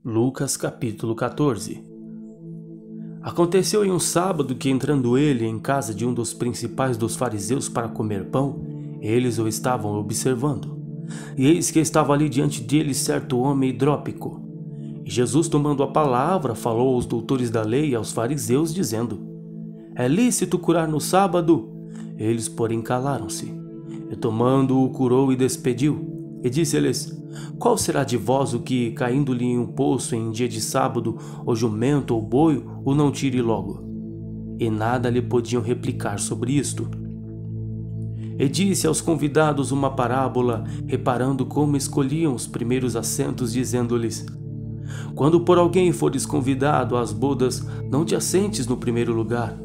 Lucas capítulo 14. Aconteceu em um sábado que, entrando ele em casa de um dos principais dos fariseus para comer pão, eles o estavam observando. E eis que estava ali diante dele certo homem hidrópico. E Jesus, tomando a palavra, falou aos doutores da lei e aos fariseus, dizendo: É lícito curar no sábado? Eles, porém, calaram-se. E tomando-o, curou e despediu. E disse-lhes: Qual será de vós o que, caindo-lhe em um poço em dia de sábado, o jumento ou boi, o não tire logo? E nada lhe podiam replicar sobre isto. E disse aos convidados uma parábola, reparando como escolhiam os primeiros assentos, dizendo-lhes: Quando por alguém fores convidado às bodas, não te assentes no primeiro lugar.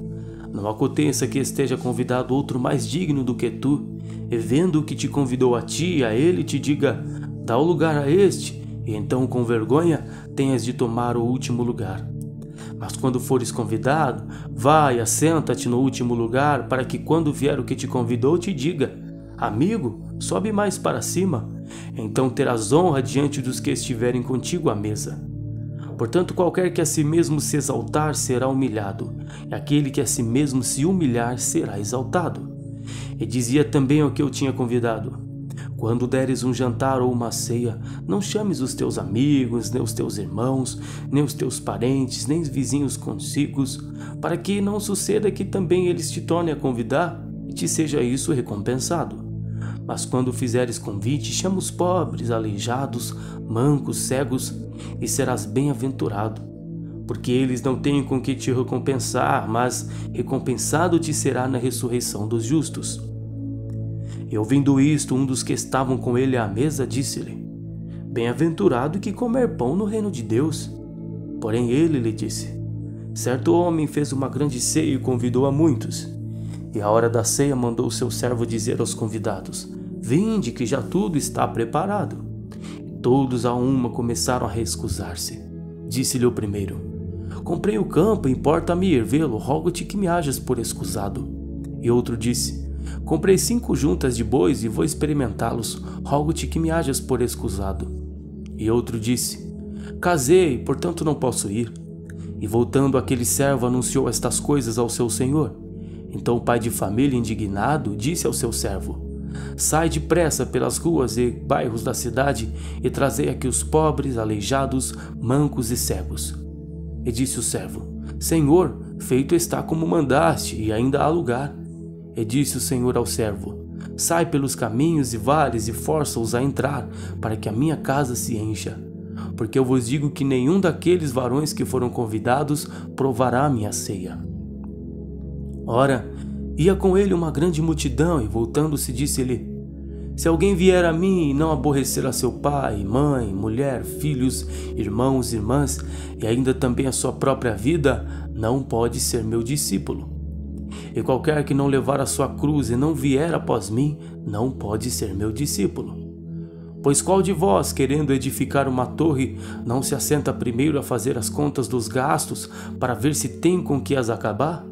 Não aconteça que esteja convidado outro mais digno do que tu, e vendo que te convidou a ti e a ele, te diga: dá o lugar a este, e então com vergonha tenhas de tomar o último lugar. Mas quando fores convidado, vai, assenta-te no último lugar, para que quando vier o que te convidou te diga: amigo, sobe mais para cima, então terás honra diante dos que estiverem contigo à mesa. Portanto, qualquer que a si mesmo se exaltar será humilhado, e aquele que a si mesmo se humilhar será exaltado. E dizia também ao que eu tinha convidado: Quando deres um jantar ou uma ceia, não chames os teus amigos, nem os teus irmãos, nem os teus parentes, nem os vizinhos contíguos, para que não suceda que também eles te tornem a convidar e te seja isso recompensado. Mas quando fizeres convite, chama os pobres, aleijados, mancos, cegos, e serás bem-aventurado, porque eles não têm com que te recompensar, mas recompensado te será na ressurreição dos justos. E ouvindo isto, um dos que estavam com ele à mesa disse-lhe: Bem-aventurado que comer pão no reino de Deus. Porém ele lhe disse: Certo homem fez uma grande ceia e convidou a muitos. E à hora da ceia mandou seu servo dizer aos convidados: Vinde, que já tudo está preparado. E todos a uma começaram a recusar-se. Disse-lhe o primeiro: Comprei o campo, importa-me ir vê-lo, rogo-te que me hajas por escusado. E outro disse: Comprei 5 juntas de bois e vou experimentá-los, rogo-te que me hajas por escusado. E outro disse: Casei, portanto não posso ir. E voltando aquele servo anunciou estas coisas ao seu senhor. Então o pai de família, indignado, disse ao seu servo: Sai depressa pelas ruas e bairros da cidade e trazei aqui os pobres, aleijados, mancos e cegos. E disse o servo: Senhor, feito está como mandaste, e ainda há lugar. E disse o Senhor ao servo: Sai pelos caminhos e vales e força-os a entrar, para que a minha casa se encha. Porque eu vos digo que nenhum daqueles varões que foram convidados provará a minha ceia. Ora, ia com ele uma grande multidão, e voltando-se disse-lhe: Se alguém vier a mim e não aborrecer a seu pai, mãe, mulher, filhos, irmãos, irmãs, e ainda também a sua própria vida, não pode ser meu discípulo. E qualquer que não levar a sua cruz e não vier após mim, não pode ser meu discípulo. Pois qual de vós, querendo edificar uma torre, não se assenta primeiro a fazer as contas dos gastos, para ver se tem com que as acabar?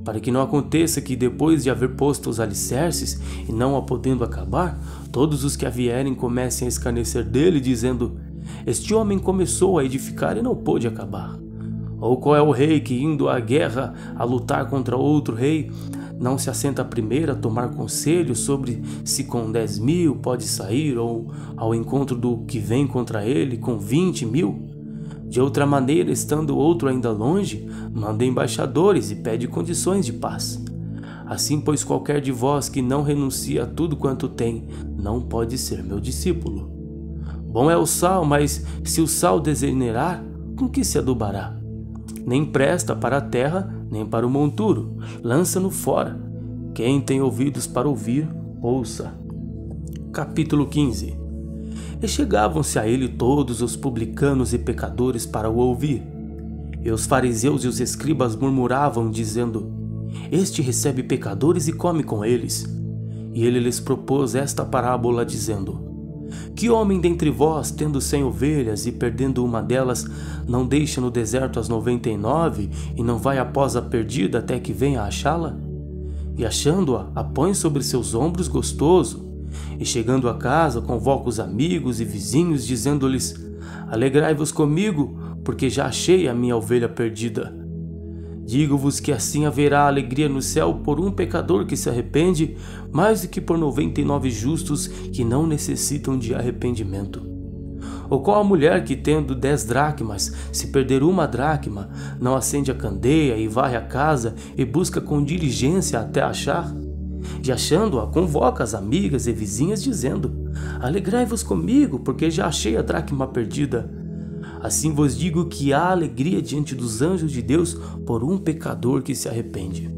Para que não aconteça que, depois de haver posto os alicerces, e não a podendo acabar, todos os que a vierem comecem a escarnecer dele, dizendo: Este homem começou a edificar e não pôde acabar. Ou qual é o rei que, indo à guerra a lutar contra outro rei, não se assenta primeiro a tomar conselho sobre se com 10.000 pode sair, ou ao encontro do que vem contra ele com 20.000? De outra maneira, estando outro ainda longe, manda embaixadores e pede condições de paz. Assim, pois, qualquer de vós que não renuncia a tudo quanto tem, não pode ser meu discípulo. Bom é o sal, mas se o sal degenerar, com que se adubará? Nem presta para a terra, nem para o monturo, lança-no fora. Quem tem ouvidos para ouvir, ouça. Capítulo 15. E chegavam-se a ele todos os publicanos e pecadores para o ouvir. E os fariseus e os escribas murmuravam, dizendo: Este recebe pecadores e come com eles. E ele lhes propôs esta parábola, dizendo: Que homem dentre vós, tendo 100 ovelhas e perdendo uma delas, não deixa no deserto as 99 e não vai após a perdida até que venha achá-la? E achando-a, a põe sobre seus ombros gostoso. E chegando a casa, convoca os amigos e vizinhos, dizendo-lhes: Alegrai-vos comigo, porque já achei a minha ovelha perdida. Digo-vos que assim haverá alegria no céu por um pecador que se arrepende, mais do que por 99 justos que não necessitam de arrependimento. Ou qual a mulher que, tendo 10 dracmas, se perder uma dracma, não acende a candeia e varre a casa e busca com diligência até achar? E achando-a, convoca as amigas e vizinhas, dizendo: Alegrai-vos comigo, porque já achei a dracma perdida. Assim vos digo que há alegria diante dos anjos de Deus por um pecador que se arrepende.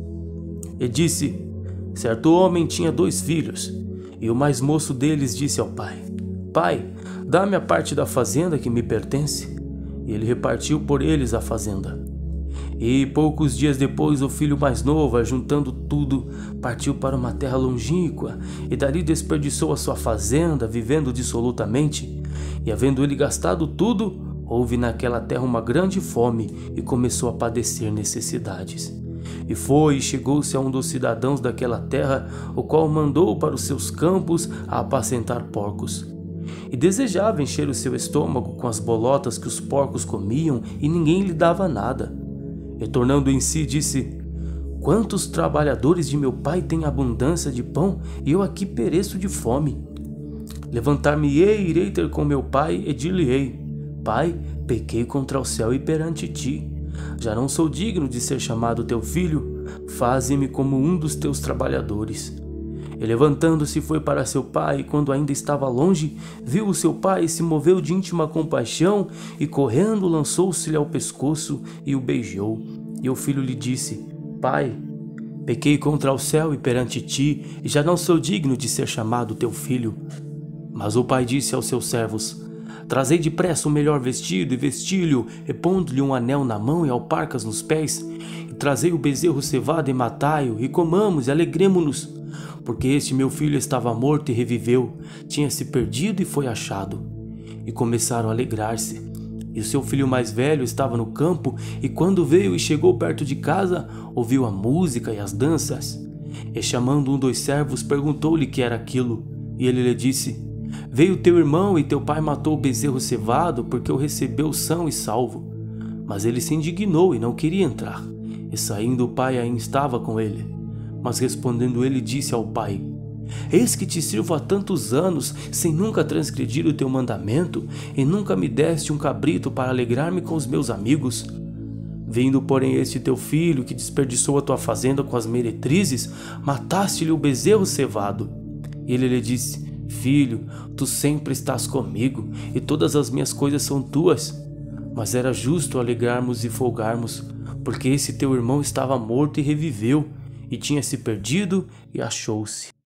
E disse: certo homem tinha 2 filhos, e o mais moço deles disse ao pai: Pai, dá-me a parte da fazenda que me pertence. E ele repartiu por eles a fazenda. E poucos dias depois o filho mais novo, ajuntando tudo, partiu para uma terra longínqua, e dali desperdiçou a sua fazenda, vivendo dissolutamente. E havendo ele gastado tudo, houve naquela terra uma grande fome, e começou a padecer necessidades. E foi e chegou-se a um dos cidadãos daquela terra, o qual mandou para os seus campos a apacentar porcos. E desejava encher o seu estômago com as bolotas que os porcos comiam, e ninguém lhe dava nada. E tornando em si, disse: quantos trabalhadores de meu pai têm abundância de pão, e eu aqui pereço de fome. Levantar-me-ei e irei ter com meu pai, e dir-lhe-ei: Pai, pequei contra o céu e perante ti. Já não sou digno de ser chamado teu filho, faze-me como um dos teus trabalhadores. E levantando-se foi para seu pai, e quando ainda estava longe, viu o seu pai e se moveu de íntima compaixão, e correndo lançou-se-lhe ao pescoço e o beijou. E o filho lhe disse: Pai, pequei contra o céu e perante ti, e já não sou digno de ser chamado teu filho. Mas o pai disse aos seus servos: Trazei depressa o melhor vestido e vesti-lhe, e pondo-lhe um anel na mão e alparcas nos pés, e trazei o bezerro cevado e matai-o, e comamos e alegremo-nos. Porque este meu filho estava morto e reviveu, tinha se perdido e foi achado. E começaram a alegrar-se. E o seu filho mais velho estava no campo, e quando veio e chegou perto de casa, ouviu a música e as danças. E chamando um dos servos, perguntou-lhe que era aquilo. E ele lhe disse: Veio teu irmão e teu pai matou o bezerro cevado, porque o recebeu são e salvo. Mas ele se indignou e não queria entrar. E saindo o pai ainda estava com ele. Mas respondendo ele, disse ao pai: Eis que te sirvo há tantos anos, sem nunca transgredir o teu mandamento, e nunca me deste um cabrito para alegrar-me com os meus amigos. Vindo, porém, este teu filho, que desperdiçou a tua fazenda com as meretrizes, mataste-lhe o bezerro cevado. E ele lhe disse: Filho, tu sempre estás comigo, e todas as minhas coisas são tuas. Mas era justo alegrarmos e folgarmos, porque esse teu irmão estava morto e reviveu, e tinha se perdido e achou-se.